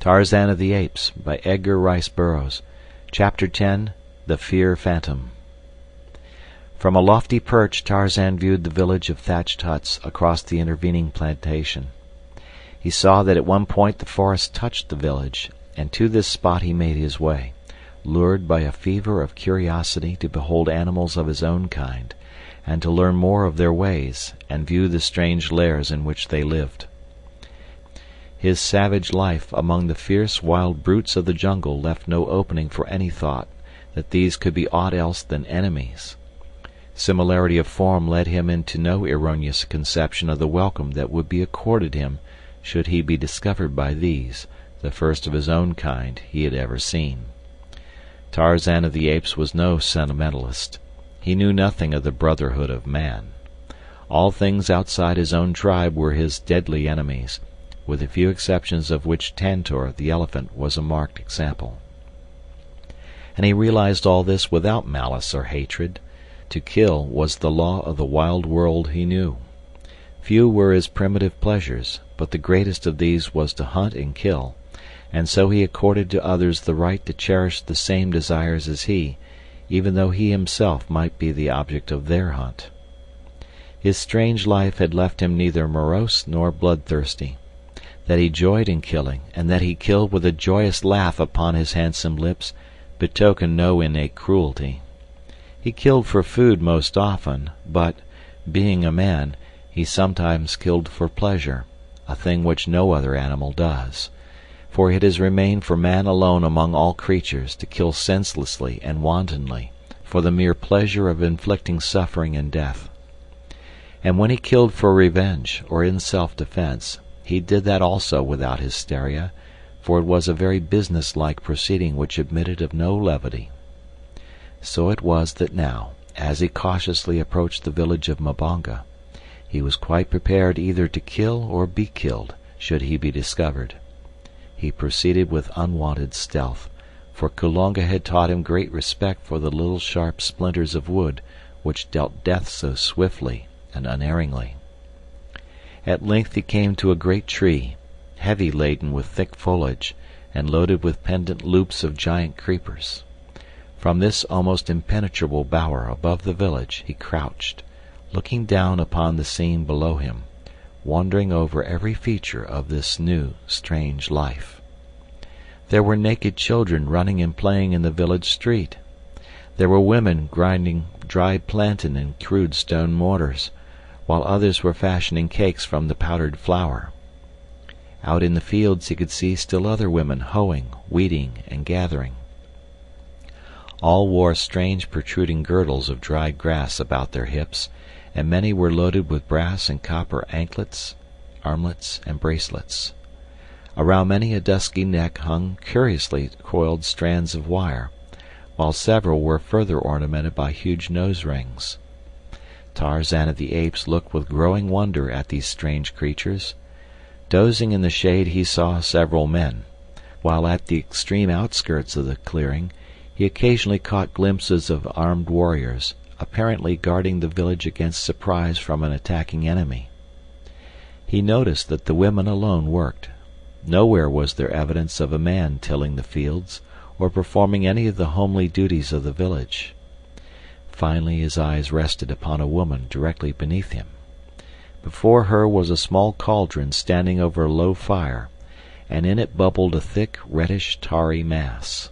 Tarzan of the Apes by Edgar Rice Burroughs. Chapter 10. The Fear Phantom. From a lofty perch Tarzan viewed the village of thatched huts across the intervening plantation. He saw that at one point the forest touched the village, and to this spot he made his way, lured by a fever of curiosity to behold animals of his own kind, and to learn more of their ways and view the strange lairs in which they lived. His savage life among the fierce wild brutes of the jungle left no opening for any thought that these could be aught else than enemies. Similarity of form led him into no erroneous conception of the welcome that would be accorded him should he be discovered by these, the first of his own kind he had ever seen. Tarzan of the Apes was no sentimentalist. He knew nothing of the brotherhood of man. All things outside his own tribe were his deadly enemies, with a few exceptions of which Tantor, the elephant, was a marked example. And he realized all this without malice or hatred. To kill was the law of the wild world he knew. Few were his primitive pleasures, but the greatest of these was to hunt and kill, and so he accorded to others the right to cherish the same desires as he, even though he himself might be the object of their hunt. His strange life had left him neither morose nor bloodthirsty. That he joyed in killing, and that he killed with a joyous laugh upon his handsome lips, betokened no innate cruelty. He killed for food most often, but, being a man, he sometimes killed for pleasure, a thing which no other animal does. For it has remained for man alone among all creatures to kill senselessly and wantonly, for the mere pleasure of inflicting suffering and death. And when he killed for revenge or in self-defense, he did that also without hysteria, for it was a very business-like proceeding which admitted of no levity. So it was that now, as he cautiously approached the village of Mbonga, he was quite prepared either to kill or be killed, should he be discovered. He proceeded with unwonted stealth, for Kulonga had taught him great respect for the little sharp splinters of wood which dealt death so swiftly and unerringly. At length he came to a great tree, heavy laden with thick foliage, and loaded with pendant loops of giant creepers. From this almost impenetrable bower above the village he crouched, looking down upon the scene below him, wondering over every feature of this new, strange life. There were naked children running and playing in the village street. There were women grinding dried plantain in crude stone mortars, while others were fashioning cakes from the powdered flour. Out in the fields he could see still other women hoeing, weeding, and gathering. All wore strange protruding girdles of dried grass about their hips, and many were loaded with brass and copper anklets, armlets, and bracelets. Around many a dusky neck hung curiously coiled strands of wire, while several were further ornamented by huge nose rings. Tarzan of the Apes looked with growing wonder at these strange creatures. Dozing in the shade he saw several men, while at the extreme outskirts of the clearing he occasionally caught glimpses of armed warriors, apparently guarding the village against surprise from an attacking enemy. He noticed that the women alone worked. Nowhere was there evidence of a man tilling the fields or performing any of the homely duties of the village. Finally his eyes rested upon a woman directly beneath him. Before her was a small cauldron standing over a low fire, and in it bubbled a thick, reddish, tarry mass.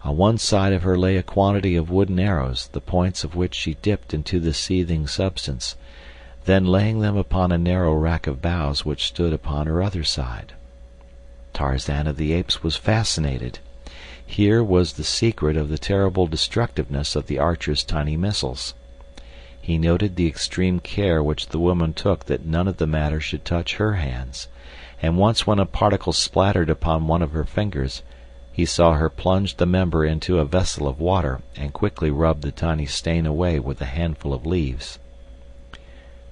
On one side of her lay a quantity of wooden arrows, the points of which she dipped into the seething substance, then laying them upon a narrow rack of boughs which stood upon her other side. Tarzan of the Apes was fascinated. Here was the secret of the terrible destructiveness of the archer's tiny missiles. He noted the extreme care which the woman took that none of the matter should touch her hands, and once when a particle splattered upon one of her fingers, he saw her plunge the member into a vessel of water and quickly rub the tiny stain away with a handful of leaves.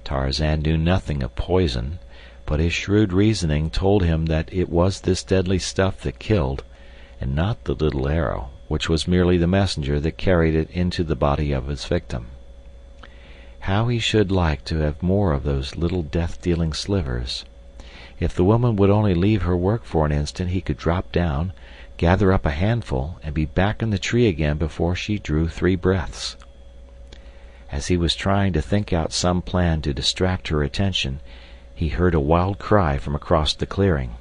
Tarzan knew nothing of poison, but his shrewd reasoning told him that it was this deadly stuff that killed, and not the little arrow, which was merely the messenger that carried it into the body of its victim. How he should like to have more of those little death-dealing slivers. If the woman would only leave her work for an instant, he could drop down, gather up a handful, and be back in the tree again before she drew 3 breaths. As he was trying to think out some plan to distract her attention, he heard a wild cry from across the clearing.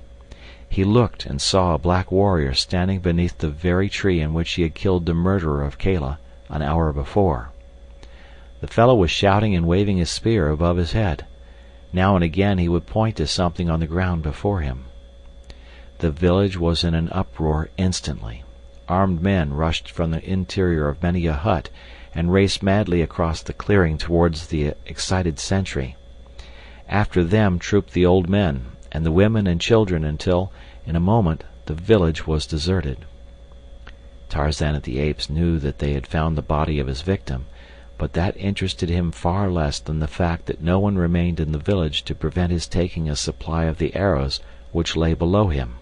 He looked and saw a black warrior standing beneath the very tree in which he had killed the murderer of Kala an hour before. The fellow was shouting and waving his spear above his head. Now and again he would point to something on the ground before him. The village was in an uproar instantly. Armed men rushed from the interior of many a hut and raced madly across the clearing towards the excited sentry. After them trooped the old men and the women and children until, in a moment, the village was deserted. Tarzan of the Apes knew that they had found the body of his victim, but that interested him far less than the fact that no one remained in the village to prevent his taking a supply of the arrows which lay below him.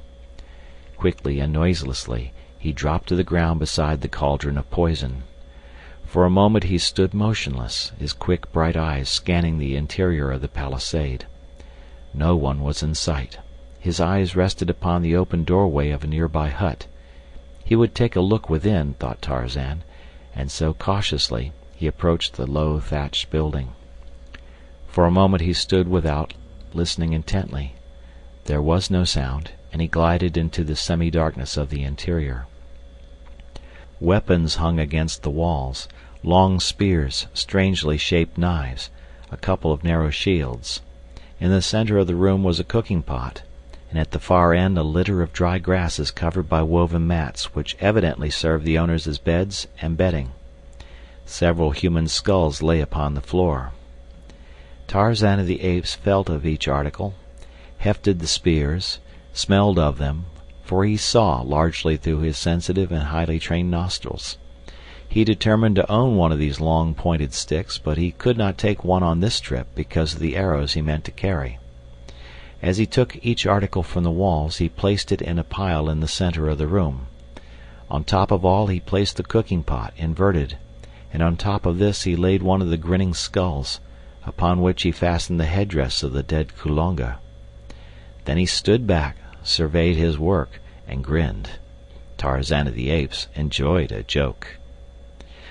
Quickly and noiselessly he dropped to the ground beside the cauldron of poison. For a moment he stood motionless, his quick bright eyes scanning the interior of the palisade. No one was in sight. His eyes rested upon the open doorway of a nearby hut. He would take a look within, thought Tarzan, and so cautiously he approached the low thatched building. For a moment he stood without, listening intently. There was no sound, and he glided into the semi-darkness of the interior. Weapons hung against the walls, long spears, strangely shaped knives, a couple of narrow shields. In the center of the room was a cooking pot, and at the far end a litter of dry grasses covered by woven mats which evidently served the owners as beds and bedding. Several human skulls lay upon the floor. Tarzan of the Apes felt of each article, hefted the spears, smelled of them, for he saw largely through his sensitive and highly trained nostrils. He determined to own one of these long pointed sticks, but he could not take one on this trip because of the arrows he meant to carry. As he took each article from the walls, he placed it in a pile in the center of the room. On top of all he placed the cooking pot, inverted, and on top of this he laid one of the grinning skulls, upon which he fastened the headdress of the dead Kulonga. Then he stood back, surveyed his work, and grinned. Tarzan of the Apes enjoyed a joke.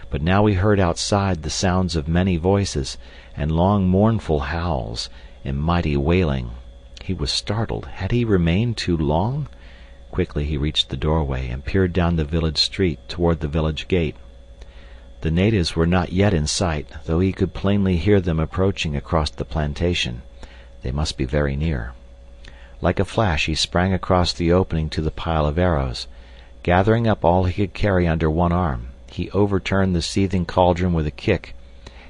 But now he heard outside the sounds of many voices, and long mournful howls, and mighty wailing. He was startled. Had he remained too long? Quickly he reached the doorway and peered down the village street toward the village gate. The natives were not yet in sight, though he could plainly hear them approaching across the plantation. They must be very near. Like a flash he sprang across the opening to the pile of arrows. Gathering up all he could carry under one arm, he overturned the seething cauldron with a kick,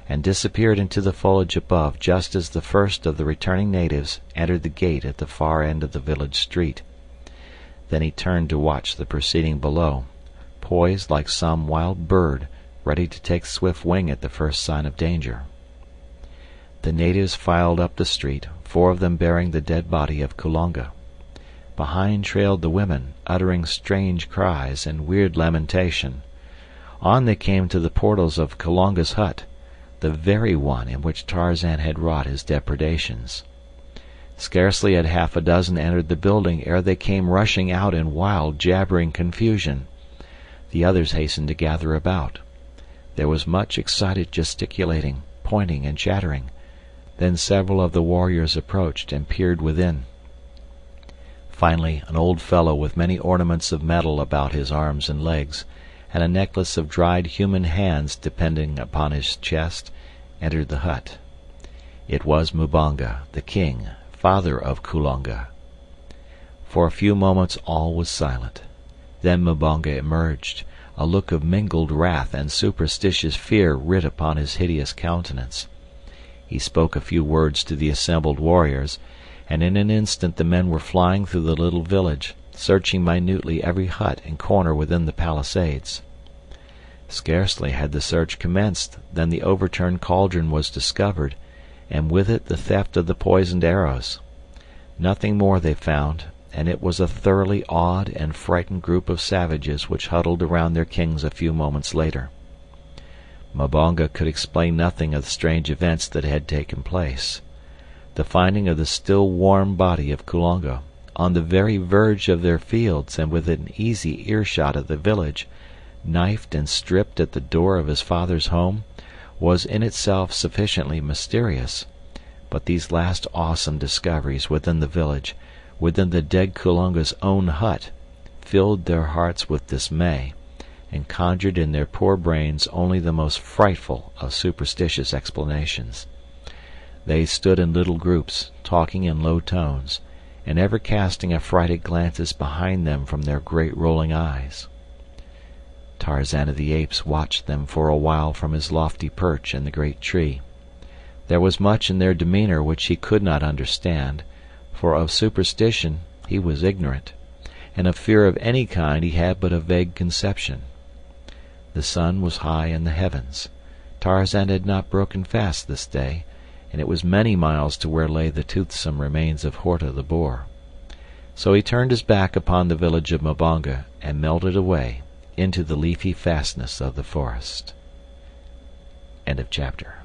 and disappeared into the foliage above just as the first of the returning natives entered the gate at the far end of the village street. Then he turned to watch the proceeding below, poised like some wild bird, ready to take swift wing at the first sign of danger. The natives filed up the street, 4 of them bearing the dead body of Kulonga. Behind trailed the women, uttering strange cries and weird lamentation. On they came to the portals of Kulonga's hut, the very one in which Tarzan had wrought his depredations. Scarcely had half a dozen entered the building ere they came rushing out in wild, jabbering confusion. The others hastened to gather about. There was much excited gesticulating, pointing, and chattering. Then several of the warriors approached and peered within. Finally, an old fellow with many ornaments of metal about his arms and legs, and a necklace of dried human hands depending upon his chest, entered the hut. It was Mbonga, the king, father of Kulonga. For a few moments all was silent. Then Mbonga emerged, a look of mingled wrath and superstitious fear writ upon his hideous countenance. He spoke a few words to the assembled warriors, and in an instant the men were flying through the little village, searching minutely every hut and corner within the palisades. Scarcely had the search commenced than the overturned cauldron was discovered, and with it the theft of the poisoned arrows. Nothing more they found, and it was a thoroughly awed and frightened group of savages which huddled around their kings a few moments later. Mbonga could explain nothing of the strange events that had taken place. the finding of the still warm body of Kulonga, on the very verge of their fields and within easy earshot of the village, knifed and stripped at the door of his father's home, was in itself sufficiently mysterious, but these last awesome discoveries within the village, within the dead Kulonga's own hut, filled their hearts with dismay, and conjured in their poor brains only the most frightful of superstitious explanations. They stood in little groups, talking in low tones, and ever casting affrighted glances behind them from their great rolling eyes. Tarzan of the Apes watched them for a while from his lofty perch in the great tree. There was much in their demeanor which he could not understand, for of superstition he was ignorant, and of fear of any kind he had but a vague conception. The sun was high in the heavens. Tarzan had not broken fast this day, and it was many miles to where lay the toothsome remains of Horta the boar. So he turned his back upon the village of Mbonga and melted away into the leafy fastness of the forest. End of chapter.